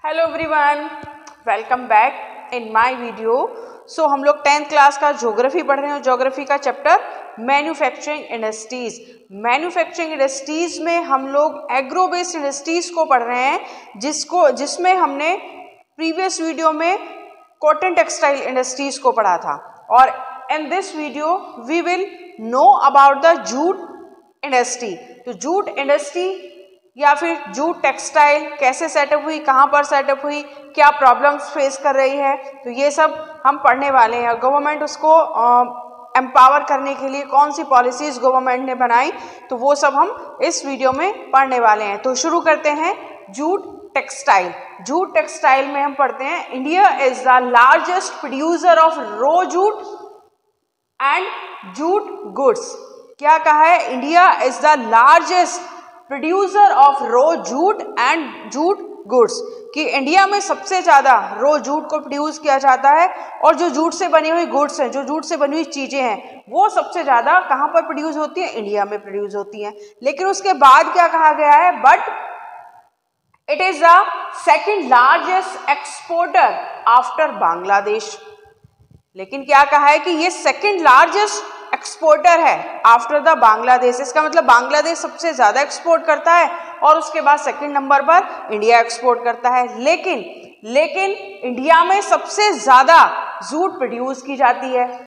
Hello everyone, welcome back in my video. So हम लोग 10th class का geography पढ़ रहे हैं। ज्योग्राफी का chapter manufacturing industries. Manufacturing industries में हम लोग एग्रो बेस्ड इंडस्ट्रीज को पढ़ रहे हैं, जिसमें हमने प्रीवियस वीडियो में कॉटन टेक्सटाइल इंडस्ट्रीज को पढ़ा था। और in this video we will know about the jute industry. तो जूट इंडस्ट्री या फिर जूट टेक्सटाइल कैसे सेटअप हुई, कहाँ पर सेटअप हुई, क्या प्रॉब्लम्स फेस कर रही है, तो ये सब हम पढ़ने वाले हैं। गवर्नमेंट उसको एम्पावर करने के लिए कौन सी पॉलिसीज गवर्नमेंट ने बनाई, तो वो सब हम इस वीडियो में पढ़ने वाले हैं। तो शुरू करते हैं। Jute textile. जूट टेक्सटाइल में हम पढ़ते हैं, India is the largest producer of raw jute and jute goods. क्या कहा है? India is the largest producer of raw jute and jute goods, कि इंडिया में सबसे ज्यादा रो जूट को प्रोड्यूस किया जाता है और जो जूट से बनी हुई गुड्स हैं, जो जूट से बनी हुई चीजें हैं, वो सबसे ज्यादा कहां पर प्रोड्यूस होती है? इंडिया में प्रोड्यूस होती हैं। लेकिन उसके बाद क्या कहा गया है? But it is the second largest exporter after Bangladesh. लेकिन क्या कहा है कि ये सेकेंड लार्जेस्ट एक्सपोर्टर है आफ्टर द बांग्लादेश। इसका मतलब बांग्लादेश सबसे ज्यादा एक्सपोर्ट करता है और उसके बाद सेकंड नंबर पर इंडिया एक्सपोर्ट करता है। लेकिन इंडिया में सबसे ज्यादा जूट प्रोड्यूस की जाती है।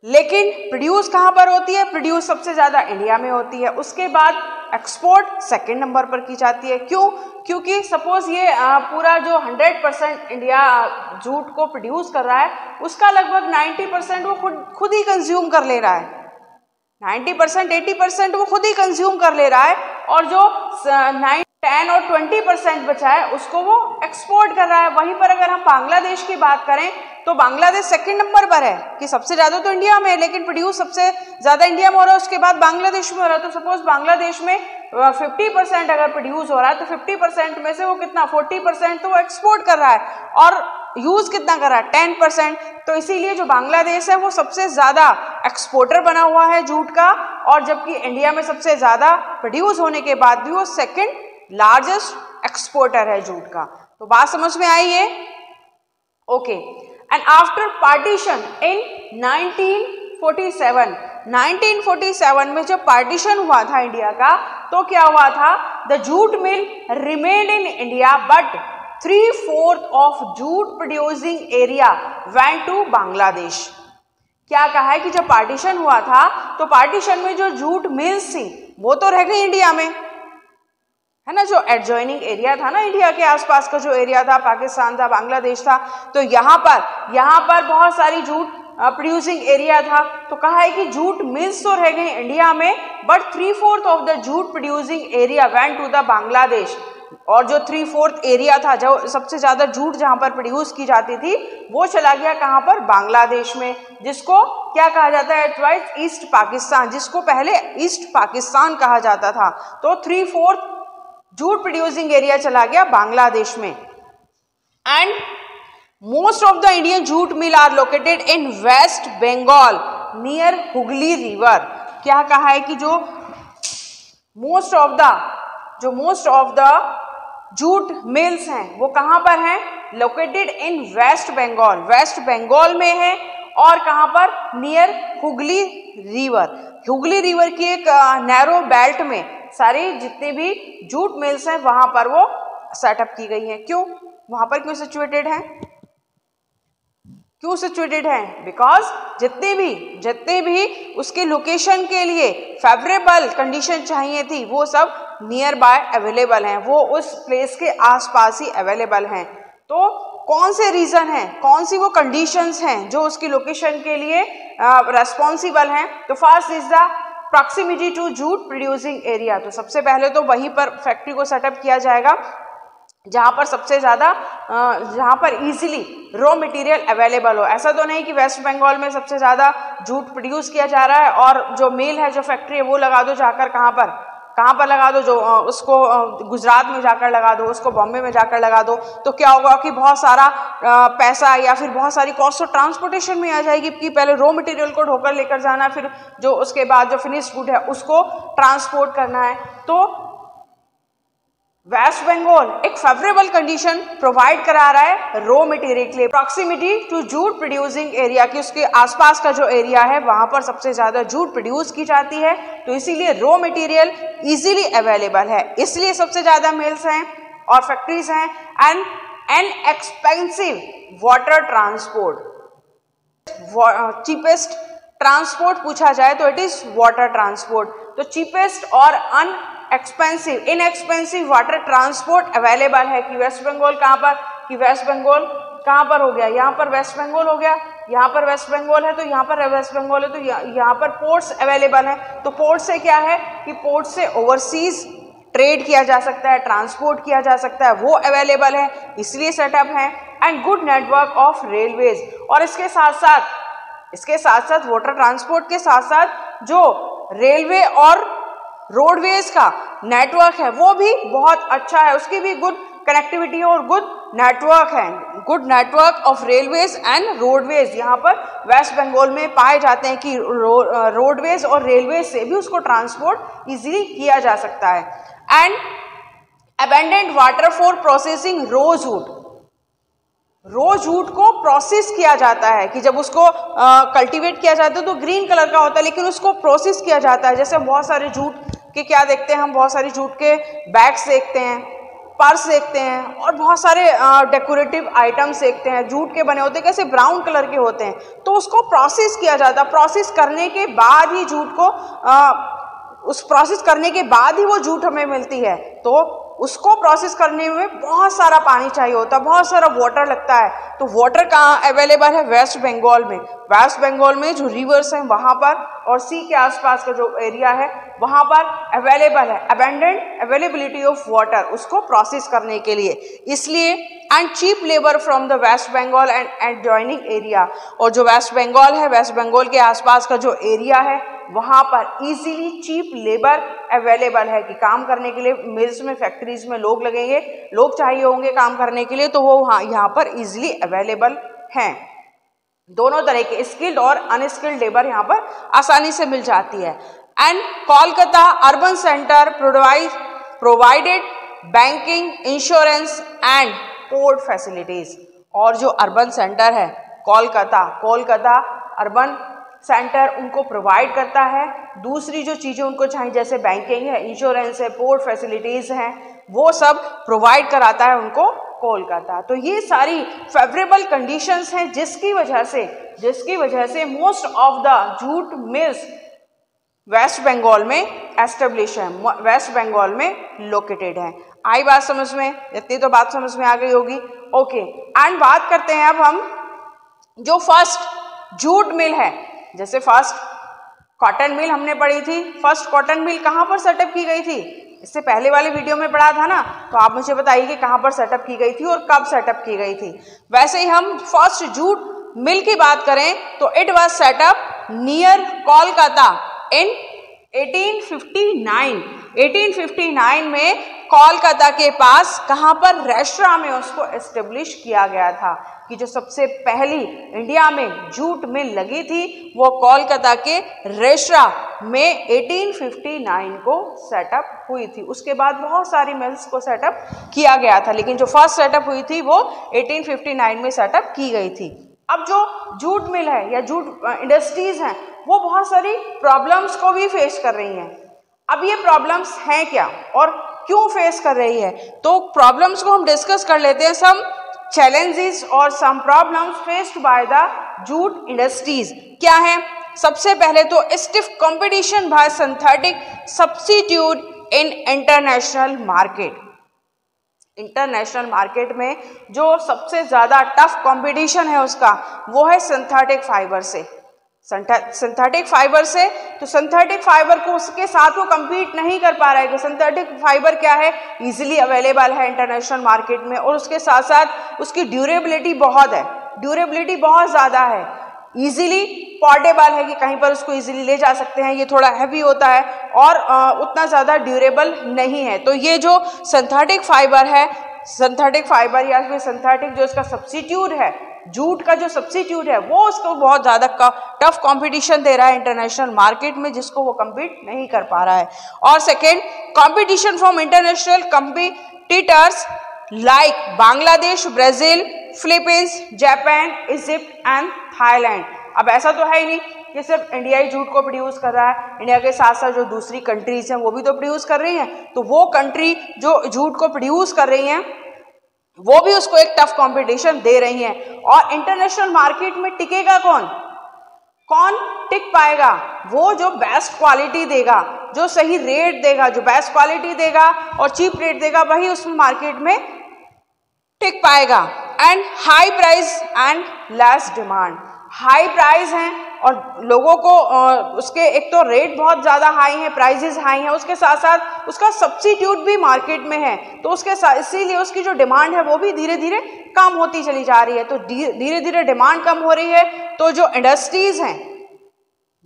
लेकिन प्रोड्यूस कहां पर होती है? प्रोड्यूस सबसे ज्यादा इंडिया में होती है। उसके बाद एक्सपोर्ट सेकंड नंबर पर की जाती है। क्यों? क्योंकि सपोज ये पूरा जो 100% इंडिया जूट को प्रोड्यूस कर रहा है, उसका लगभग 90% वो खुद ही कंज्यूम कर ले रहा है। 90% 80% वो खुद ही कंज्यूम कर ले रहा है, और जो 9, 10 और 20% बचा है उसको वो एक्सपोर्ट कर रहा है। वहीं पर अगर हम बांग्लादेश की बात करें तो बांग्लादेश सेकंड नंबर पर है, कि सबसे ज्यादा तो इंडिया में है लेकिन प्रोड्यूस सबसे ज्यादा इंडिया में हो रहा है, उसके बाद बांग्लादेश में हो रहा है। तो सपोज बांग्लादेश में 50% अगर प्रोड्यूस हो रहा है तो 50% में से वो कितना 40% तो वो एक्सपोर्ट कर रहा है, और यूज कितना कर रहा है? 10%। तो इसीलिए जो बांग्लादेश है वो सबसे ज्यादा एक्सपोर्टर बना हुआ है जूट का, और जबकि इंडिया में सबसे ज्यादा प्रोड्यूस होने के बाद भी वो सेकंड लार्जेस्ट एक्सपोर्टर है जूट का। तो बात समझ में आई है? ओके। एंड आफ्टर पार्टीशन इन 1947 में जब पार्टीशन हुआ था इंडिया का, तो क्या हुआ था? The jute mill remained in India but 3/4 of jute producing area went to Bangladesh. क्या कहा है कि जब पार्टीशन हुआ था तो पार्टीशन में जो जूट मिल्स थी वो तो रह गई इंडिया में, है ना। जो एडजॉइनिंग एरिया था ना, इंडिया के आसपास का जो एरिया था, पाकिस्तान था, बांग्लादेश था, तो यहाँ पर बहुत सारी जूट प्रोड्यूसिंग एरिया था। तो कहा है कि जूट मिल्स तो रह गई इंडिया में, but 3/4 of the jute producing area went to the Bangladesh. और जो 3/4 एरिया था, जो सबसे ज्यादा जूट जहां पर प्रोड्यूस की जाती थी, वो चला गया कहां पर? बांग्लादेश में, जिसको क्या कहा जाता है? इट वाज ईस्ट पाकिस्तान, जिसको पहले ईस्ट पाकिस्तान कहा जाता था। तो 3/4 जूट प्रोड्यूसिंग एरिया चला गया बांग्लादेश में। And most of the Indian jute mill are located in West Bengal near Hooghly river. क्या कहा है कि जो most of the jute mills हैं वो कहां पर हैं? लोकेटेड इन वेस्ट बंगाल, वेस्ट बंगाल में है। और कहां पर? Near Hooghly river. Hooghly river की एक नैरो बेल्ट में सारी जितने भी जूट मिल्स हैं वहां पर वो सेटअप की गई हैं। क्यों? वहां पर क्यों सिचुएटेड हैं? क्यों सिचुएटेड हैं? बिकॉज जितने भी उसके लोकेशन के लिए फेवरेबल कंडीशन चाहिए थी वो सब नियर बाय अवेलेबल हैं, वो उस प्लेस के आसपास ही अवेलेबल हैं। तो कौन से रीजन हैं, कौन सी वो कंडीशंस हैं जो उसकी लोकेशन के लिए रेस्पॉन्सिबल हैं? तो first is the proximity to jute producing area. तो सबसे पहले तो वहीं पर फैक्ट्री को सेटअप किया जाएगा जहां पर सबसे ज्यादा जहां पर इजीली रॉ मटेरियल अवेलेबल हो। ऐसा तो नहीं कि वेस्ट बंगाल में सबसे ज्यादा जूट प्रोड्यूस किया जा रहा है और जो मिल है, जो फैक्ट्री है, वो लगा दो जाकर कहां पर लगा दो, जो उसको गुजरात में जाकर लगा दो, उसको बॉम्बे में जाकर लगा दो। तो क्या होगा कि बहुत सारा पैसा या फिर बहुत सारी कॉस्ट ऑफ ट्रांसपोर्टेशन में आ जाएगी, कि पहले रॉ मटेरियल को ढोकर लेकर जाना, फिर जो उसके बाद जो फिनिश्ड गुड है उसको ट्रांसपोर्ट करना है। तो वेस्ट बंगाल एक फेवरेबल कंडीशन प्रोवाइड करा रहा है रॉ मटेरियल के लिए। Proximity to jute producing area की, उसके आसपास का जो एरिया है वहां पर सबसे ज्यादा जूट प्रोड्यूस की जाती है, तो इसीलिए रॉ मटेरियल इजीली अवेलेबल है, इसलिए सबसे ज्यादा मिल्स हैं और फैक्ट्रीज हैं। And an expensive water transport, cheapest transport पूछा जाए तो इट इज वाटर ट्रांसपोर्ट। तो चीपेस्ट और expensive, inexpensive water transport available है कि वेस्ट बंगाल कहाँ पर, कि वेस्ट बंगाल कहाँ पर हो गया, यहाँ पर वेस्ट बंगाल हो गया, यहाँ पर वेस्ट बंगाल है तो यहाँ पर वेस्ट बंगाल है, तो यहाँ पर पोर्ट्स अवेलेबल हैं। तो पोर्ट से क्या है कि पोर्ट से ओवरसीज ट्रेड किया जा सकता है, ट्रांसपोर्ट किया जा सकता है, वो अवेलेबल है, इसलिए सेटअप है। And good network of railways, और इसके साथ साथ वाटर ट्रांसपोर्ट के साथ साथ जो रेलवे और रोडवेज का नेटवर्क है वो भी बहुत अच्छा है, उसकी भी गुड कनेक्टिविटी और गुड नेटवर्क है। Good network of railways and roadways यहाँ पर वेस्ट बंगाल में पाए जाते हैं कि रोडवेज और रेलवेज से भी उसको ट्रांसपोर्ट इजीली किया जा सकता है। And abundant water for processing raw jute, raw jute को प्रोसेस किया जाता है कि जब उसको कल्टीवेट किया जाता है तो ग्रीन कलर का होता है, लेकिन उसको प्रोसेस किया जाता है। जैसे बहुत सारे जूट के क्या देखते हैं हम, बहुत सारे जूट के बैग्स देखते हैं, पर्स देखते हैं और बहुत सारे डेकोरेटिव आइटम्स देखते हैं, जूट के बने होते हैं, कैसे ब्राउन कलर के होते हैं, तो उसको प्रोसेस किया जाता है। प्रोसेस करने के बाद ही जूट को उस प्रोसेस करने के बाद ही वो जूट हमें मिलती है। तो उसको प्रोसेस करने में बहुत सारा पानी चाहिए होता है, बहुत सारा वाटर लगता है। तो वाटर कहाँ अवेलेबल है, वेस्ट बंगाल में। वेस्ट बंगाल में जो रिवर्स हैं वहाँ पर और सी के आसपास का जो एरिया है वहाँ पर अवेलेबल है अबेंडेंट अवेलेबिलिटी ऑफ वाटर उसको प्रोसेस करने के लिए, इसलिए। And cheap labour from the West Bengal and adjoining area, और जो वेस्ट बंगाल है, वेस्ट बंगाल के आसपास का जो एरिया है वहाँ पर इजीली चीप लेबर अवेलेबल है कि काम करने के लिए मिल्स में, फैक्ट्रीज में लोग लगेंगे, लोग चाहिए होंगे काम करने के लिए, तो वो यहाँ पर इजीली अवेलेबल हैं। दोनों तरह के स्किल्ड और अनस्किल्ड लेबर यहाँ पर आसानी से मिल जाती है। And Kolkata urban centre provided banking, insurance and port facilities, और जो अर्बन सेंटर है कोलकाता अर्बन सेंटर उनको प्रोवाइड करता है दूसरी जो चीज़ें उनको चाहिए, जैसे बैंकिंग है, इंश्योरेंस है, पोर्ट फैसिलिटीज़ हैं, वो सब प्रोवाइड कराता है उनको कोलकाता। तो ये सारी फेवरेबल कंडीशंस हैं जिसकी वजह से most of the jute mills West Bengal में एस्टेब्लिश है, वेस्ट बंगाल में लोकेटेड है। आई बात समझ में? इतनी तो बात समझ में आ गई होगी। ओके, एंड बात करते हैं अब हम जो फर्स्ट जूट मिल है। जैसे फर्स्ट कॉटन मिल हमने पढ़ी थी, फर्स्ट कॉटन मिल कहाँ पर सेटअप की गई थी? इससे पहले वाले वीडियो में पढ़ा था ना, तो आप मुझे बताइए कि कहाँ पर सेटअप की गई थी और कब सेटअप की गई थी। वैसे ही हम फर्स्ट जूट मिल की बात करें तो it was set up near Kolkata in 1859। 1859 में कोलकाता के पास कहाँ पर, रेशरा में उसको एस्टेब्लिश किया गया था कि जो सबसे पहली इंडिया में जूट मिल लगी थी वो कोलकाता के रेशरा में 1859 को सेटअप हुई थी। उसके बाद बहुत सारी मिल्स को सेटअप किया गया था, लेकिन जो फर्स्ट सेटअप हुई थी वो 1859 में सेटअप की गई थी। अब जो जूट मिल है या जूट इंडस्ट्रीज हैं वो बहुत सारी प्रॉब्लम्स को भी फेस कर रही हैं। अब ये प्रॉब्लम्स हैं क्या और क्यों फेस कर रही है, तो प्रॉब्लम्स को हम डिस्कस कर लेते हैं। सम challenges और some problems faced by the jute industries क्या है? सबसे पहले तो stiff competition by synthetic substitute in international market। International market में जो सबसे ज़्यादा टफ कंपटीशन है उसका वो है सिंथेटिक फाइबर से। सिंथेटिक फाइबर से, तो सिंथेटिक फाइबर को उसके साथ वो compete नहीं कर पा रहा है कि सिंथेटिक फाइबर क्या है, इजीली अवेलेबल है इंटरनेशनल मार्केट में, और उसके साथ साथ उसकी ड्यूरेबिलिटी बहुत है, ड्यूरेबिलिटी बहुत ज़्यादा है, इजीली पोर्टेबल है कि कहीं पर उसको इजीली ले जा सकते हैं। ये थोड़ा हैवी होता है और उतना ज़्यादा ड्यूरेबल नहीं है। तो ये जो सिंथेटिक फाइबर है, सिंथेटिक फाइबर या फिर सिंथेटिक जो इसका सब्स्टिट्यूट है जूट का जो सब्स्टिट्यूट है वो उसको बहुत ज़्यादा टफ कंपटीशन दे रहा है इंटरनेशनल मार्केट में, जिसको वो कम्पीट नहीं कर पा रहा है। और second, competition from international competitors like Bangladesh, Brazil, Philippines, Japan, Egypt and Thailand. अब ऐसा तो है ही नहीं कि सिर्फ इंडिया ही जूट को प्रोड्यूस कर रहा है, इंडिया के साथ साथ जो दूसरी कंट्रीज हैं वो भी तो प्रोड्यूस कर रही हैं। तो वो कंट्री जो जूट को प्रोड्यूस कर रही हैं वो भी उसको एक टफ कंपटीशन दे रही हैं। और इंटरनेशनल मार्केट में टिकेगा कौन? कौन टिक पाएगा? वो जो बेस्ट क्वालिटी देगा, जो सही रेट देगा, जो बेस्ट क्वालिटी देगा और चीप रेट देगा, वही उस मार्केट में टिक पाएगा। And high price and less demand. High price हैं और लोगों को उसके एक तो रेट बहुत ज़्यादा हाई है, प्राइजेस हाई हैं, उसके साथ साथ उसका सब्स्टिट्यूट भी मार्केट में है, तो उसके साथ इसीलिए उसकी जो डिमांड है वो भी धीरे धीरे कम होती चली जा रही है। तो धीरे धीरे डिमांड कम हो रही है, तो जो इंडस्ट्रीज हैं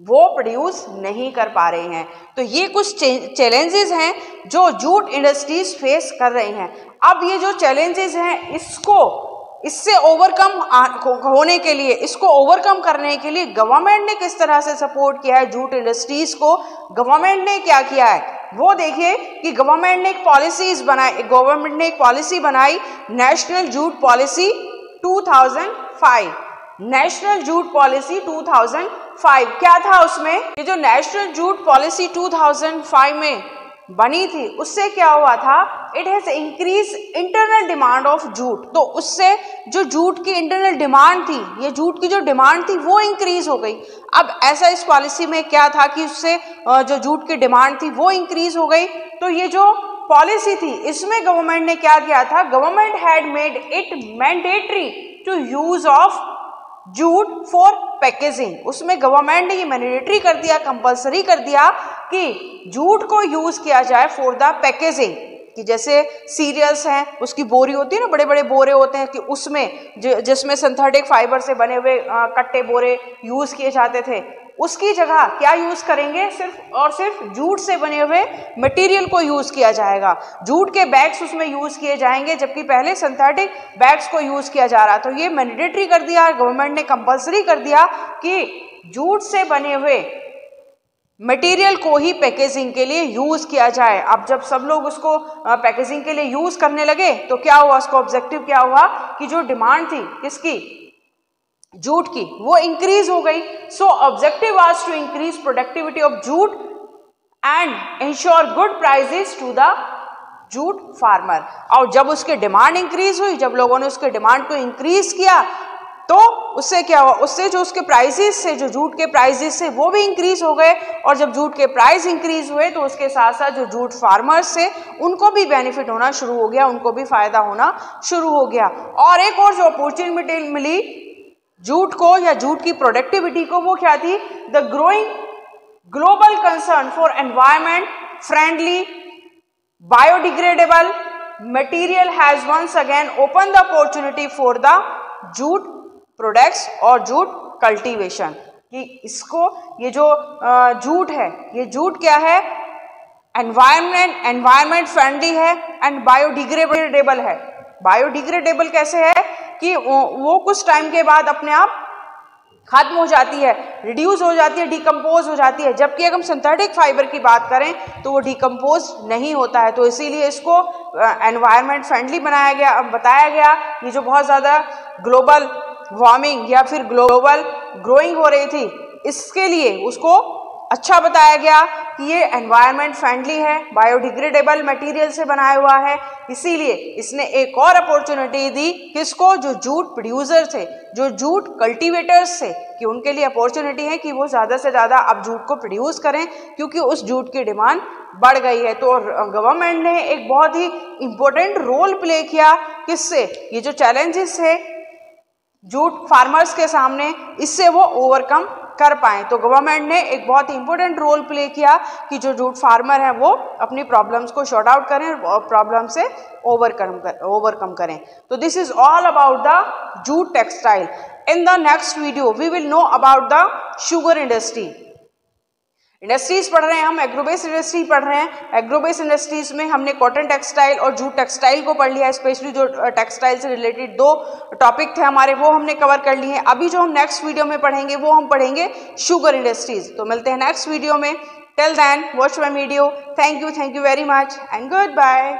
वो प्रोड्यूस नहीं कर पा रहे हैं। तो ये कुछ चैलेंजेस हैं जो जूट इंडस्ट्रीज फेस कर रही हैं। अब ये जो चैलेंजेस हैं इससे ओवरकम होने के लिए, इसको ओवरकम करने के लिए गवर्नमेंट ने किस तरह से सपोर्ट किया है जूट इंडस्ट्रीज को, गवर्नमेंट ने क्या किया है वो देखिए कि गवर्नमेंट ने एक पॉलिसी बनाई, national jute policy 2005। National jute policy 2005 क्या था उसमें? ये जो नेशनल जूट पॉलिसी 2005 में बनी थी उससे क्या हुआ था? It has increase internal demand of jute. तो उससे जो जूट की इंटरनल डिमांड थी, ये जूट की जो डिमांड थी वो इंक्रीज हो गई। अब ऐसा इस पॉलिसी में क्या था कि उससे जो जूट की डिमांड थी वो इंक्रीज हो गई। तो ये जो पॉलिसी थी इसमें गवर्नमेंट ने क्या किया था? Government had made it mandatory to use of jute for packaging. उसमें गवर्नमेंट ने ये मैंडेटरी कर दिया, कंपलसरी कर दिया कि जूट को यूज किया जाए फॉर द पैकेजिंग। कि जैसे सीरियल्स हैं उसकी बोरी होती है ना, बड़े बड़े बोरे होते हैं कि उसमें जिसमें सिंथेटिक फाइबर से बने हुए कट्टे बोरे यूज किए जाते थे, उसकी जगह क्या यूज करेंगे? सिर्फ और सिर्फ जूट से बने हुए मटेरियल को यूज किया जाएगा। जूट के बैग्स उसमें यूज किए जाएंगे, जबकि पहले सिंथेटिक बैग्स को यूज किया जा रहा था। तो ये मैंडेटरी कर दिया, गवर्नमेंट ने कंपलसरी कर दिया कि जूट से बने हुए मटेरियल को ही पैकेजिंग के लिए यूज किया जाए। अब जब सब लोग उसको पैकेजिंग के लिए यूज करने लगे तो क्या हुआ? उसका ऑब्जेक्टिव क्या हुआ कि जो डिमांड थी किसकी? जूट की, वो इंक्रीज हो गई। So objective was to increase productivity of jute and ensure good prices to the jute farmer. और जब उसकी डिमांड इंक्रीज हुई, जब लोगों ने उसके डिमांड को इंक्रीज किया तो उससे क्या हुआ? उससे जो उसके प्राइसेस से, जो जूट के प्राइसेस से वो भी इंक्रीज हो गए। और जब जूट के प्राइस इंक्रीज हुए तो उसके साथ साथ जो जूट फार्मर्स से उनको भी बेनिफिट होना शुरू हो गया, उनको भी फायदा होना शुरू हो गया। और एक और जो अपॉर्चुनिटी मिली जूट को या जूट की प्रोडक्टिविटी को, वो क्या थी? The growing global concern for environment friendly biodegradable material has once again open the opportunity for the jute products और जूट कल्टीवेशन। कि इसको ये जो जूट है, ये जूट क्या है? एनवायरमेंट फ्रेंडली है एंड बायोडिग्रेडेबल है। बायोडिग्रेडेबल कैसे है कि वो कुछ टाइम के बाद अपने आप खत्म हो जाती है, रिड्यूस हो जाती है, डिकम्पोज हो जाती है। जबकि अगर हम सिंथेटिक फाइबर की बात करें तो वो डिकम्पोज नहीं होता है। तो इसीलिए इसको एनवायरमेंट फ्रेंडली बताया गया। ये जो बहुत ज़्यादा ग्लोबल वार्मिंग या फिर ग्लोबल ग्रोइंग हो रही थी, इसके लिए उसको अच्छा बताया गया कि ये एनवायरनमेंट फ्रेंडली है, बायोडिग्रेडेबल मटेरियल से बनाया हुआ है। इसीलिए इसने एक और अपॉर्चुनिटी दी किसको? जो जूट प्रोड्यूसर थे, जो जूट कल्टीवेटर्स थे, कि उनके लिए अपॉर्चुनिटी है कि वो ज़्यादा से ज़्यादा अब जूट को प्रोड्यूस करें, क्योंकि उस जूट की डिमांड बढ़ गई है। तो गवर्नमेंट ने एक बहुत ही इम्पोर्टेंट रोल प्ले किया। किससे? ये जो चैलेंजेस है जूट फार्मर्स के सामने, इससे वो ओवरकम कर पाएँ। तो गवर्नमेंट ने एक बहुत ही इंपॉर्टेंट रोल प्ले किया कि जो जूट फार्मर हैं वो अपनी प्रॉब्लम्स को शॉर्ट आउट करें और प्रॉब्लम से ओवरकम करें। तो this is all about the jute textile. In the next video we will know about the sugar industry. Industries पढ़ रहे हैं हम, एग्रो बेस्ड इंडस्ट्री पढ़ रहे हैं। एग्रो बेस्ड इंडस्ट्रीज में हमने कॉटन टेक्सटाइल और जूट टेक्सटाइल को पढ़ लिया है, स्पेशली जो टेक्सटाइल से रिलेटेड 2 टॉपिक थे हमारे वो हमने कवर कर लिए हैं। अभी जो हम नेक्स्ट वीडियो में पढ़ेंगे वो हम पढ़ेंगे शुगर इंडस्ट्रीज। तो मिलते हैं नेक्स्ट वीडियो में। Till then watch my video. Thank you very much and good bye.